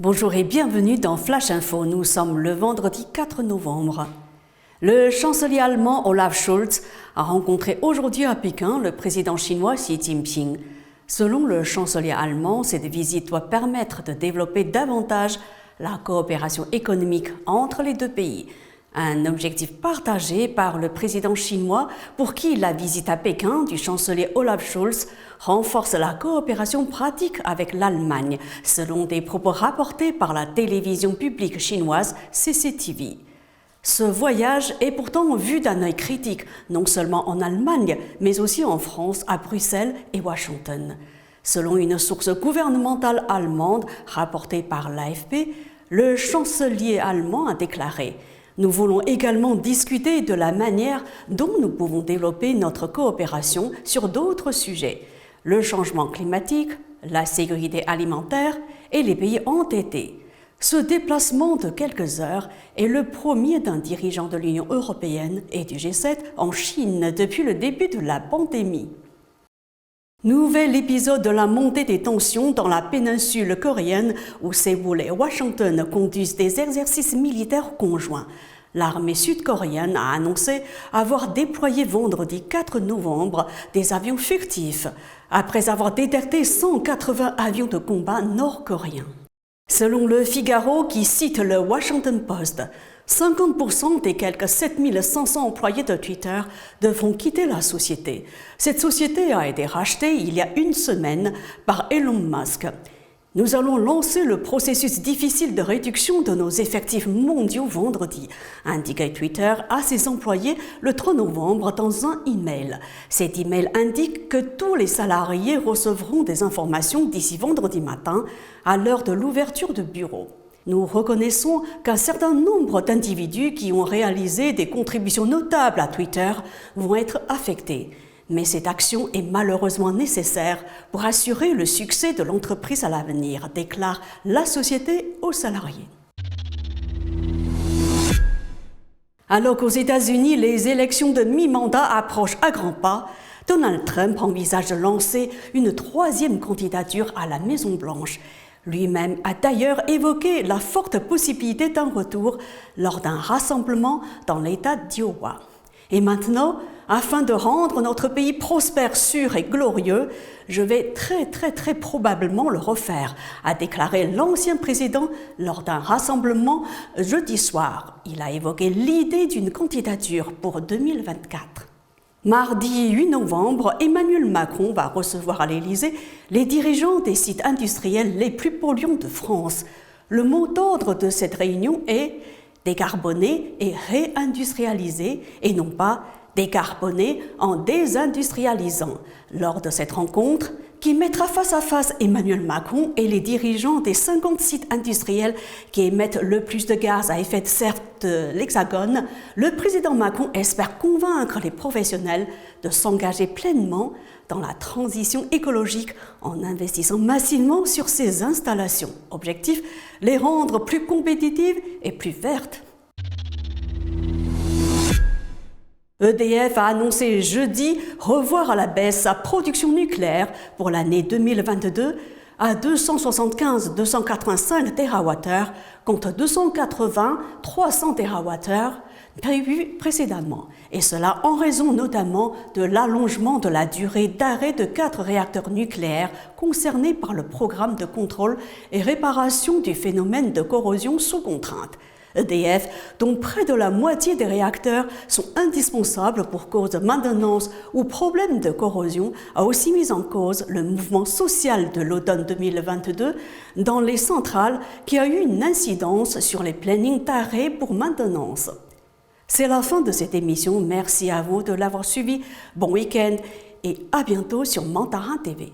Bonjour et bienvenue dans Flash Info. Nous sommes le vendredi 4 novembre. Le chancelier allemand Olaf Scholz a rencontré aujourd'hui à Pékin le président chinois Xi Jinping. Selon le chancelier allemand, cette visite doit permettre de développer davantage la coopération économique entre les deux pays. Un objectif partagé par le président chinois pour qui la visite à Pékin du chancelier Olaf Scholz renforce la coopération pratique avec l'Allemagne, selon des propos rapportés par la télévision publique chinoise CCTV. Ce voyage est pourtant vu d'un œil critique, non seulement en Allemagne, mais aussi en France, à Bruxelles et Washington. Selon une source gouvernementale allemande rapportée par l'AFP, le chancelier allemand a déclaré « Nous voulons également discuter de la manière dont nous pouvons développer notre coopération sur d'autres sujets, le changement climatique, la sécurité alimentaire et les pays entêtés. » Ce déplacement de quelques heures est le premier d'un dirigeant de l'Union européenne et du G7 en Chine depuis le début de la pandémie. Nouvel épisode de la montée des tensions dans la péninsule coréenne où Séoul et Washington conduisent des exercices militaires conjoints. L'armée sud-coréenne a annoncé avoir déployé vendredi 4 novembre des avions furtifs, après avoir détecté 180 avions de combat nord-coréens. Selon le Figaro qui cite le Washington Post, 50% des quelques 7500 employés de Twitter devront quitter la société. Cette société a été rachetée il y a une semaine par Elon Musk. Nous allons lancer le processus difficile de réduction de nos effectifs mondiaux vendredi, indique Twitter à ses employés le 3 novembre dans un email. Cet email indique que tous les salariés recevront des informations d'ici vendredi matin à l'heure de l'ouverture de bureaux. Nous reconnaissons qu'un certain nombre d'individus qui ont réalisé des contributions notables à Twitter vont être affectés. Mais cette action est malheureusement nécessaire pour assurer le succès de l'entreprise à l'avenir, déclare la société aux salariés. Alors qu'aux États-Unis, les élections de mi-mandat approchent à grands pas, Donald Trump envisage de lancer une troisième candidature à la Maison-Blanche. Lui-même a d'ailleurs évoqué la forte possibilité d'un retour lors d'un rassemblement dans l'État d'Iowa. Et maintenant, afin de rendre notre pays prospère, sûr et glorieux, je vais très probablement le refaire, a déclaré l'ancien président lors d'un rassemblement jeudi soir. Il a évoqué l'idée d'une candidature pour 2024. Mardi 8 novembre, Emmanuel Macron va recevoir à l'Élysée les dirigeants des sites industriels les plus polluants de France. Le mot d'ordre de cette réunion est décarboner et réindustrialiser et non pas décarboner en désindustrialisant. Lors de cette rencontre, qui mettra face à face Emmanuel Macron et les dirigeants des 50 sites industriels qui émettent le plus de gaz à effet de serre de l'Hexagone, le président Macron espère convaincre les professionnels de s'engager pleinement dans la transition écologique en investissant massivement sur ces installations. Objectif, les rendre plus compétitives et plus vertes. EDF a annoncé jeudi revoir à la baisse sa production nucléaire pour l'année 2022 à 275-285 TWh contre 280-300 TWh prévus précédemment, et cela en raison notamment de l'allongement de la durée d'arrêt de 4 réacteurs nucléaires concernés par le programme de contrôle et réparation du phénomène de corrosion sous contrainte. EDF, dont près de la moitié des réacteurs sont indispensables pour cause de maintenance ou problème de corrosion, a aussi mis en cause le mouvement social de l'automne 2022 dans les centrales qui a eu une incidence sur les plannings d'arrêt pour maintenance. C'est la fin de cette émission. Merci à vous de l'avoir suivi. Bon week-end et à bientôt sur Mandarin TV.